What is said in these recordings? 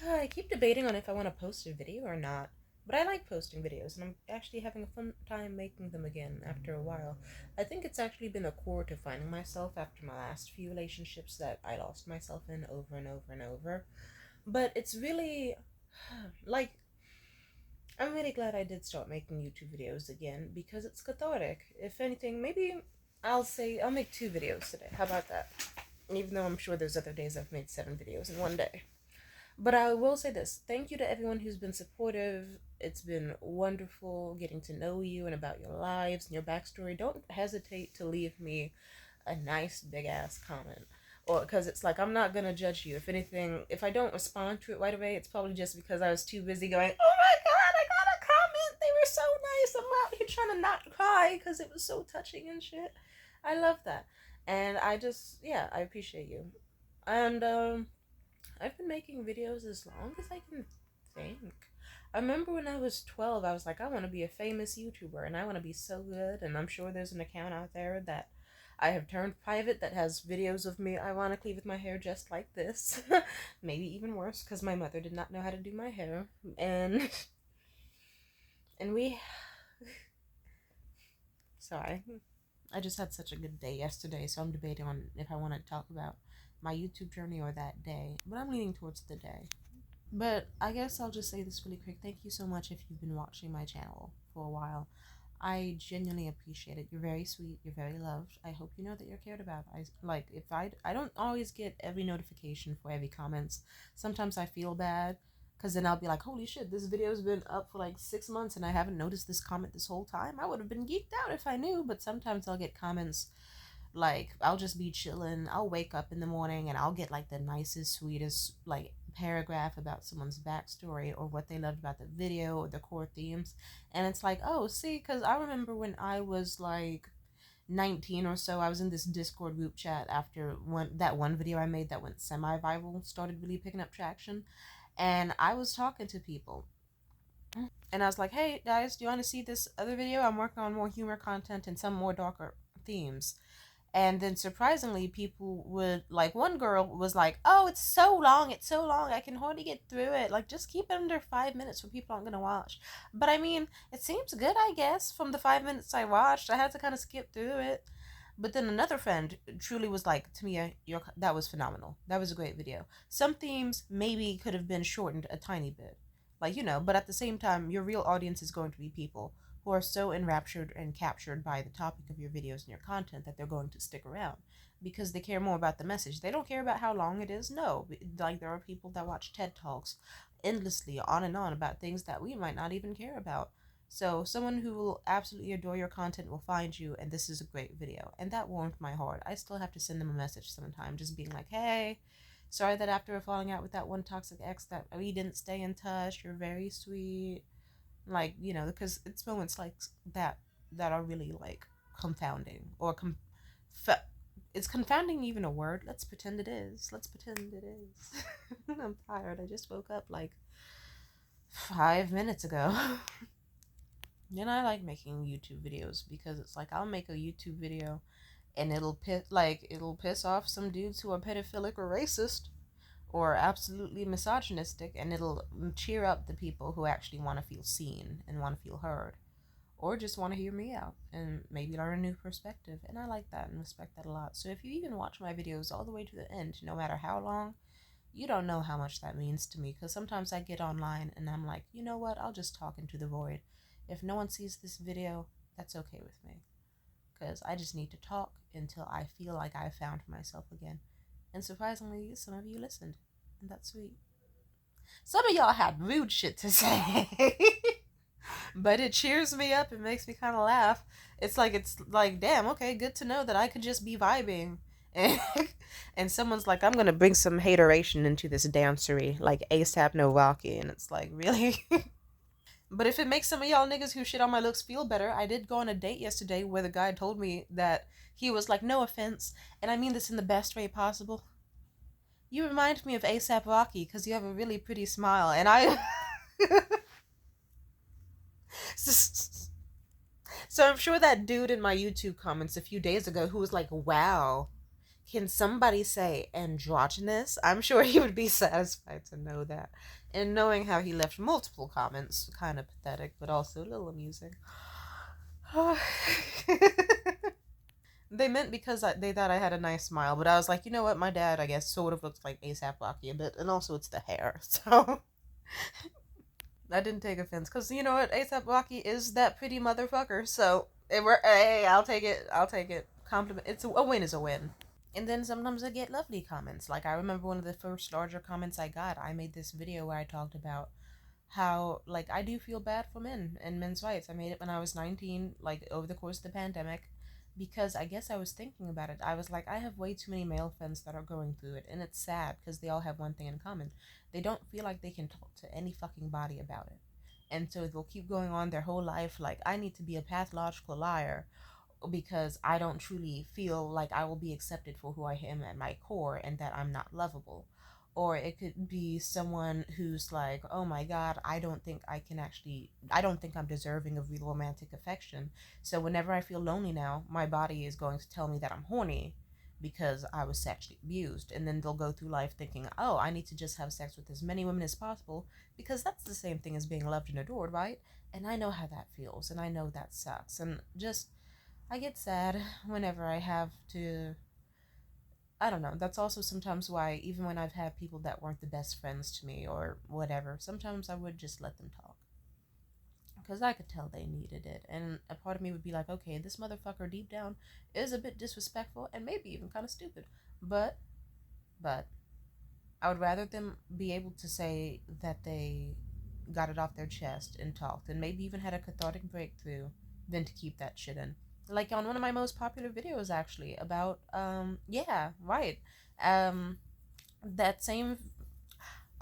I keep debating on if I want to post a video or not, but I like posting videos, and I'm actually having a fun time making them again after a while. I think it's actually been a core to finding myself after my last few relationships that I lost myself in over and over and over. But it's really like I'm really glad I did start making YouTube videos again because it's cathartic. If anything, maybe I'll make 2 videos today. How about that? Even though I'm sure there's other days I've made 7 videos in one day. But I will say this: thank you to everyone who's been supportive. It's been wonderful getting to know you and about your lives and your backstory. Don't hesitate to leave me a nice big ass comment. Or because it's like I'm not gonna judge you. If anything, if I don't respond to it right away, it's probably just because I was too busy going, "Oh my god, I got a comment. They were so nice. I'm out here trying to not cry because it was so touching and shit." I love that, and yeah, I appreciate you. And I've been making videos as long as I can think. I remember when I was 12, I was like, I want to be a famous YouTuber and I want to be so good. And I'm sure there's an account out there that I have turned private that has videos of me, ironically, with my hair just like this. Maybe even worse because my mother did not know how to do my hair. And, and we, sorry, I just had such a good day yesterday, so I'm debating on if I want to talk about my YouTube journey or that day. But I'm leaning towards the day. But I guess I'll just say this really quick. Thank you so much if you've been watching my channel for a while. I genuinely appreciate it. You're very sweet. You're very loved. I hope you know that you're cared about. I like if I don't always get every notification for every comments. Sometimes I feel bad because then I'll be like, holy shit, this video's been up for like 6 months and I haven't noticed this comment this whole time. I would have been geeked out if I knew. But sometimes I'll get comments like I'll just be chilling. I'll wake up in the morning and I'll get like the nicest, sweetest like paragraph about someone's backstory or what they loved about the video or the core themes. And it's like, oh, see, because I remember when I was like 19 or so, I was in this Discord group chat after one video I made that went semi-viral started really picking up traction. And I was talking to people and I was like, hey guys, do you want to see this other video? I'm working on more humor content and some more darker themes. And then surprisingly, people would like one girl was like, "Oh, it's so long, I can hardly get through it. Like, just keep it under 5 minutes for people aren't gonna watch." But I mean, it seems good, I guess. From the 5 minutes I watched, I had to kind of skip through it. But then another friend truly was like, Tamia, that was phenomenal. That was a great video. Some themes maybe could have been shortened a tiny bit, like but at the same time, your real audience is going to be people who are so enraptured and captured by the topic of your videos and your content that they're going to stick around because they care more about the message. They don't care about how long it is. No, like there are people that watch TED Talks endlessly on and on about things that we might not even care about. So someone who will absolutely adore your content will find you and this is a great video. And that warmed my heart. I still have to send them a message sometime just being like, "Hey, sorry that after falling out with that one toxic ex that we didn't stay in touch. You're very sweet." Like because it's moments like that that are really like confounding or it's confounding even a word. Let's pretend it is. Let's pretend it is. I'm tired. I just woke up like 5 minutes ago. And I like making YouTube videos because it's like I'll make a YouTube video and it'll piss off some dudes who are pedophilic or racist or absolutely misogynistic, and it'll cheer up the people who actually want to feel seen and want to feel heard, or just want to hear me out and maybe learn a new perspective. And I like that and respect that a lot. So if you even watch my videos all the way to the end, no matter how long, you don't know how much that means to me. Because sometimes I get online and I'm like, you know what? I'll just talk into the void. If no one sees this video, that's okay with me. Because I just need to talk until I feel like I found myself again. And surprisingly, some of you listened. And that's sweet. Some of y'all had rude shit to say. But it cheers me up. It makes me kind of laugh. It's like, damn, okay, good to know that I could just be vibing. And, and someone's like, I'm going to bring some hateration into this dancery, like ASAP No Rocky. And it's like, really? But if it makes some of y'all niggas who shit on my looks feel better, I did go on a date yesterday where the guy told me that he was like, no offense, and I mean this in the best way possible. You remind me of ASAP Rocky because you have a really pretty smile, and I. So I'm sure that dude in my YouTube comments a few days ago who was like, wow, Can somebody say androgynous? I'm sure he would be satisfied to know that. And knowing how he left multiple comments, kind of pathetic, but also a little amusing. They meant because they thought I had a nice smile, but I was like, you know what? My dad, I guess, sort of looks like ASAP Rocky a bit, and also it's the hair. So I didn't take offense because you know what? ASAP Rocky is that pretty motherfucker. So hey, I'll take it. I'll take it. Compliment. A win is a win. And then sometimes I get lovely comments. Like I remember one of the first larger comments I got. I made this video where I talked about how like I do feel bad for men and men's rights. I made it when I was 19, like over the course of the pandemic, because I guess I was thinking about it. I was like, I have way too many male friends that are going through it, and it's sad because they all have one thing in common. They don't feel like they can talk to any fucking body about it. And so they'll keep going on their whole life like I need to be a pathological liar because I don't truly feel like I will be accepted for who I am at my core and that I'm not lovable. Or it could be someone who's like, oh my God, I don't think I'm deserving of real romantic affection. So whenever I feel lonely now, my body is going to tell me that I'm horny because I was sexually abused. And then they'll go through life thinking, oh, I need to just have sex with as many women as possible because that's the same thing as being loved and adored, right? And I know how that feels and I know that sucks. And just I get sad whenever I have to. I don't know. That's also sometimes why, even when I've had people that weren't the best friends to me or whatever, sometimes I would just let them talk. Because I could tell they needed it. And a part of me would be like, okay, this motherfucker deep down is a bit disrespectful and maybe even kind of stupid. But, but, I would rather them be able to say that they got it off their chest and talked and maybe even had a cathartic breakthrough than to keep that shit in. Like on one of my most popular videos actually about yeah, right. Um that same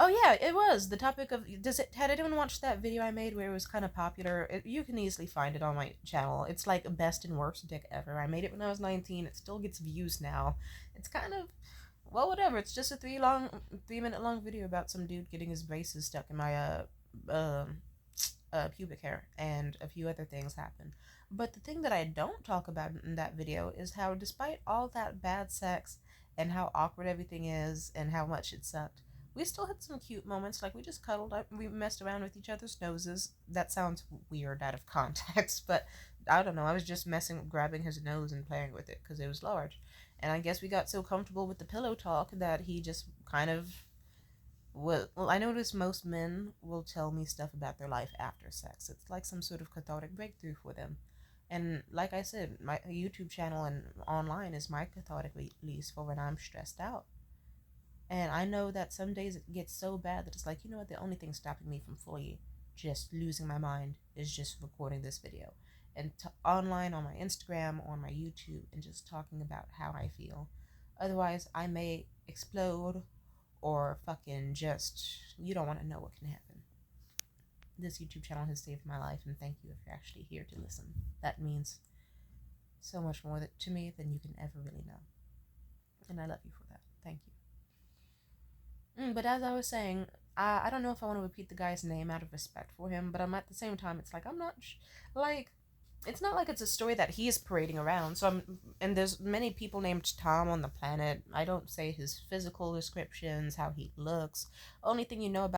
Oh yeah, it was the topic of does it had anyone watched that video I made where it was kind of popular? You can easily find it on my channel. It's like best and worst dick ever. I made it when I was 19. It still gets views now. It's kind of well, whatever. It's just a 3 minute long video about some dude getting his braces stuck in my um pubic hair, and a few other things happen. But the thing that I don't talk about in that video is how, despite all that bad sex and how awkward everything is and how much it sucked, we still had some cute moments. Like we just cuddled up, we messed around with each other's noses. That sounds weird out of context, but I don't know. I was just grabbing his nose and playing with it because it was large. And I guess we got so comfortable with the pillow talk that he just kind of well, I notice most men will tell me stuff about their life after sex. It's like some sort of cathartic breakthrough for them. And like I said, my YouTube channel and online is my cathartic release for when I'm stressed out. And I know that some days it gets so bad that it's like, you know what, the only thing stopping me from fully just losing my mind is just recording this video. And online on my Instagram, on my YouTube, and just talking about how I feel. Otherwise, I may explode or fucking just, you don't want to know what can happen. This YouTube channel has saved my life, and thank you if you're actually here to listen. That means so much more to me than you can ever really know. And I love you for that. Thank you. But as I was saying, I don't know if I want to repeat the guy's name out of respect for him, but I'm at the same time, it's like, I'm not, like, it's not like it's a story that he's parading around. And there's many people named Tom on the planet. I don't say his physical descriptions, how he looks. Only thing you know about